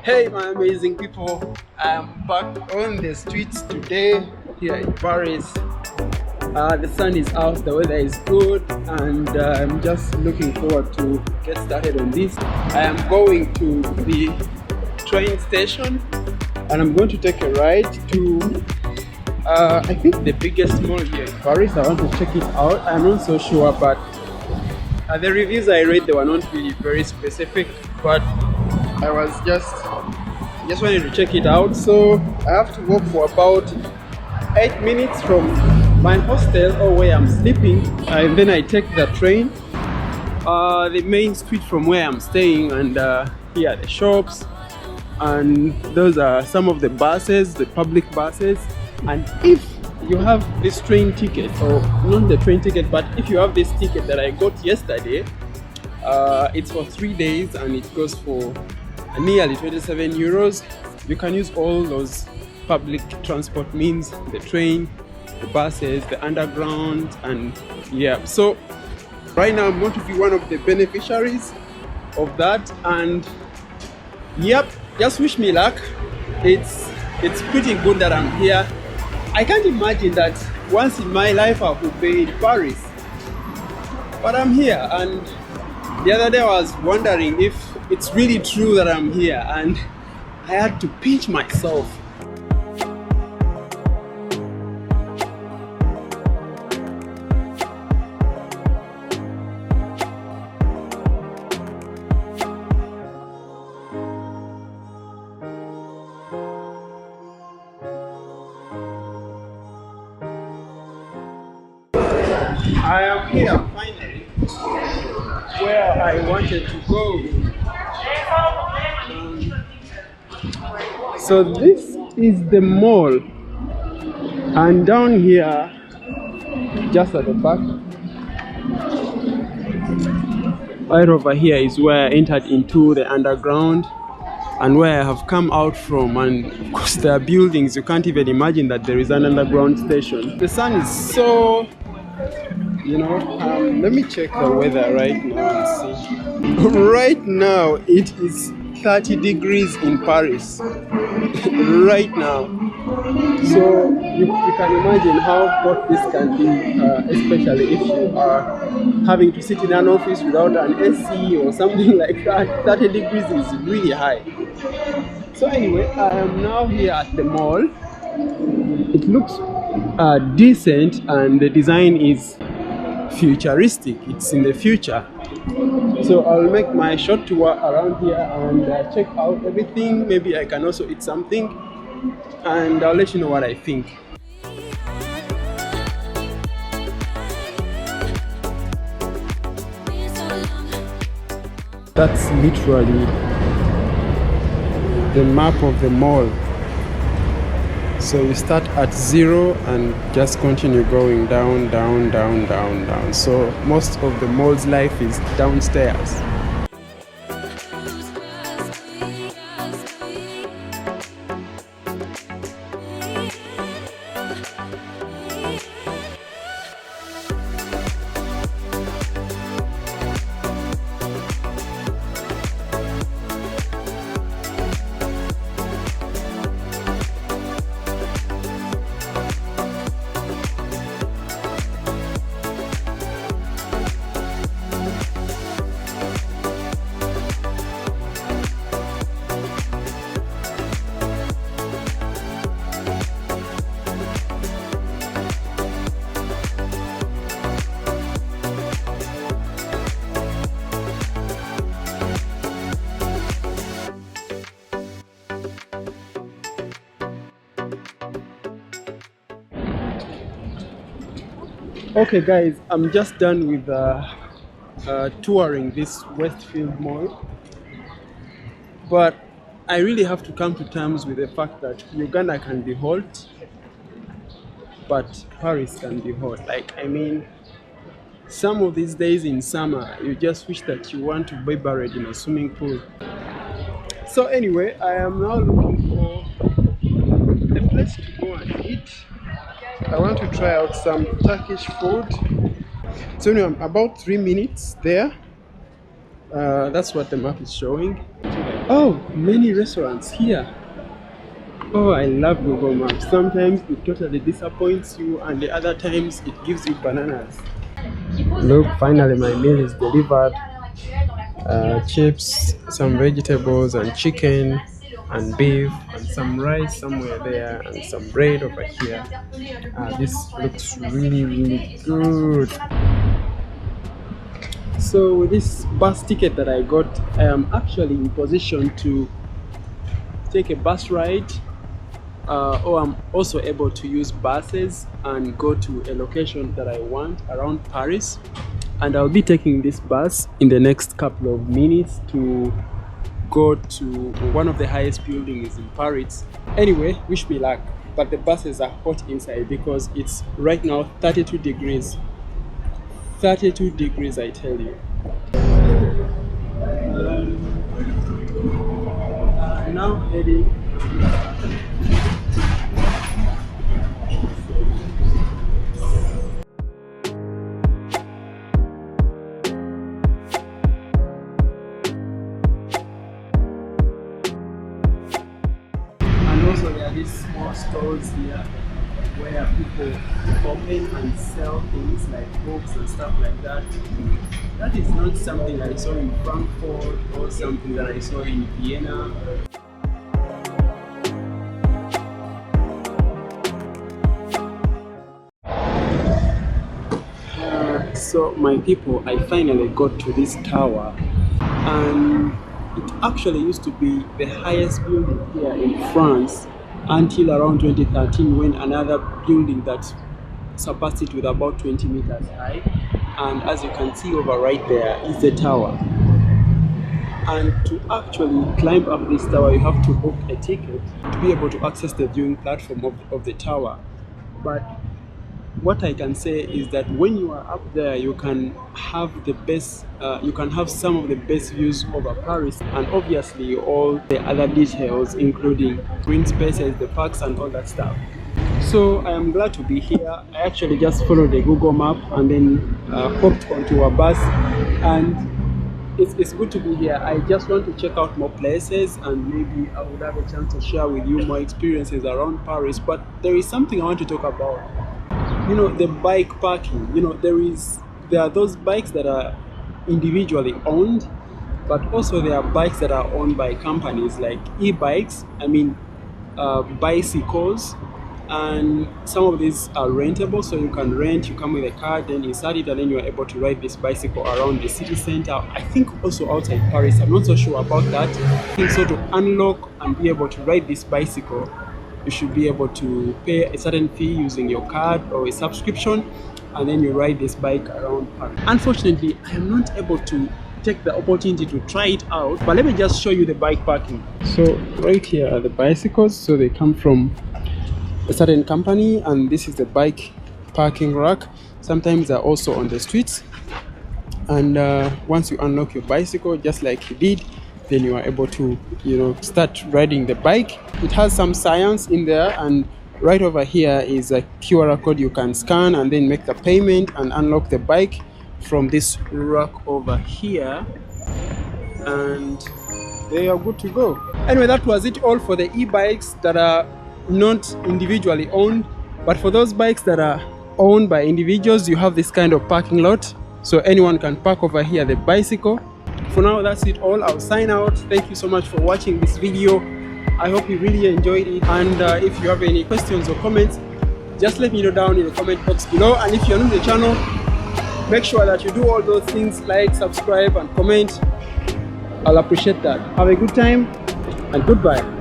Hey my amazing people, I'm back on the streets today here in Paris. The sun is out, the weather is good, and I'm just looking forward to get started on this. I am going to the train station and I'm going to take a ride to I think the biggest mall here in Paris. I want to check it out. I'm not so sure, but the reviews I read, they were not really very specific, but I was just wanted to check it out. So I have to walk for about 8 minutes from my hostel or where I'm sleeping, and then I take the train, the main street from where I'm staying, and here are the shops, and those are some of the buses, the public buses. And if you have this train ticket, or not the train ticket, but if you have this ticket that I got yesterday, it's for 3 days and it goes for nearly 27 euros. You can use all those public transport means, the train, the buses, the underground, and yeah. So right now I'm going to be one of the beneficiaries of that, and yep, just wish me luck. It's pretty good that I'm here. I can't imagine that once in my life I would be in Paris, but I'm here. And the other day I was wondering if it's really true that I'm here, and I had to pinch myself. I am here finally where I wanted to go. So this is the mall, and down here, just at the back, right over here is where I entered into the underground and where I have come out from. And of course there are buildings, you can't even imagine that there is an underground station. The sun is so, let me check the weather right now and see. Right now it is 30 degrees in Paris right now, so you can imagine how hot this can be, especially if you are having to sit in an office without an AC or something like that. 30 degrees is really high. So anyway, I am now here at the mall. It looks decent, and the design is futuristic. It's in the future. So I'll make my short tour around here and check out everything. Maybe I can also eat something, and I'll let you know what I think. That's literally the map of the mall. So you start at 0 and just continue going down, down, down, down, down. So most of the mall's life is downstairs. Okay guys, I'm just done with touring this Westfield mall, but I really have to come to terms with the fact that Uganda can be hot, but Paris can be hot. Like, I mean, some of these days in summer, you just wish that you want to be buried in a swimming pool. So anyway, I am now looking for a place to go and eat. I want to try out some Turkish food. So anyway, I'm about 3 minutes there. That's what the map is showing. Oh, many restaurants here. Oh, I love Google Maps. Sometimes it totally disappoints you, and the other times it gives you bananas. Look, finally my meal is delivered. Chips, some vegetables and chicken and beef and some rice somewhere there and some bread over here. This looks really good. So with this bus ticket that I got, I am actually in position to take a bus ride, or I'm also able to use buses and go to a location that I want around Paris. And I'll be taking this bus in the next couple of minutes to go to one of the highest buildings in Paris. Anyway, wish me luck, but the buses are hot inside because it's right now 32 degrees. 32 degrees, I tell you. Now heading also there are these small stores here where people open and sell things like books and stuff like that. That is not something I saw in Frankfurt or something that I saw in Vienna. So my people, I finally got to this tower, and it actually used to be the highest building here in France until around 2013, when another building that surpassed it with about 20 meters high. And as you can see over right there is the tower. And to actually climb up this tower, you have to book a ticket to be able to access the viewing platform of the tower. But what I can say is that when you are up there, you can have the best, you can have some of the best views over Paris, and obviously all the other details, including green spaces, the parks, and all that stuff. So I am glad to be here. I actually just followed the Google map and then hopped onto a bus, and it's good to be here. I just want to check out more places, and maybe I would have a chance to share with you more experiences around Paris. But there is something I want to talk about. You know, the bike parking. You know, there are those bikes that are individually owned, but also there are bikes that are owned by companies like e-bikes, bicycles, and some of these are rentable, so you can rent, you come with a card, then insert it, and then you're able to ride this bicycle around the city center. I think also outside Paris, I'm not so sure about that. I think so to unlock and be able to ride this bicycle, you should be able to pay a certain fee using your card or a subscription, and then you ride this bike around Paris. Unfortunately, I am not able to take the opportunity to try it out, but let me just show you the bike parking. So right here are the bicycles, so they come from a certain company, and this is the bike parking rack. Sometimes they're also on the streets, and once you unlock your bicycle just like you did, then you are able to, you know, start riding the bike. It has some science in there, and right over here is a QR code you can scan and then make the payment and unlock the bike from this rack over here, and they are good to go. Anyway, that was it all for the e-bikes that are not individually owned. But for those bikes that are owned by individuals, you have this kind of parking lot, so anyone can park over here the bicycle. For now, that's it all. I'll sign out. Thank you so much for watching this video. I hope you really enjoyed it, and if you have any questions or comments, just let me know down in the comment box below. And if you're new to the channel, make sure that you do all those things, like, subscribe, and comment. I'll appreciate that. Have a good time, and goodbye.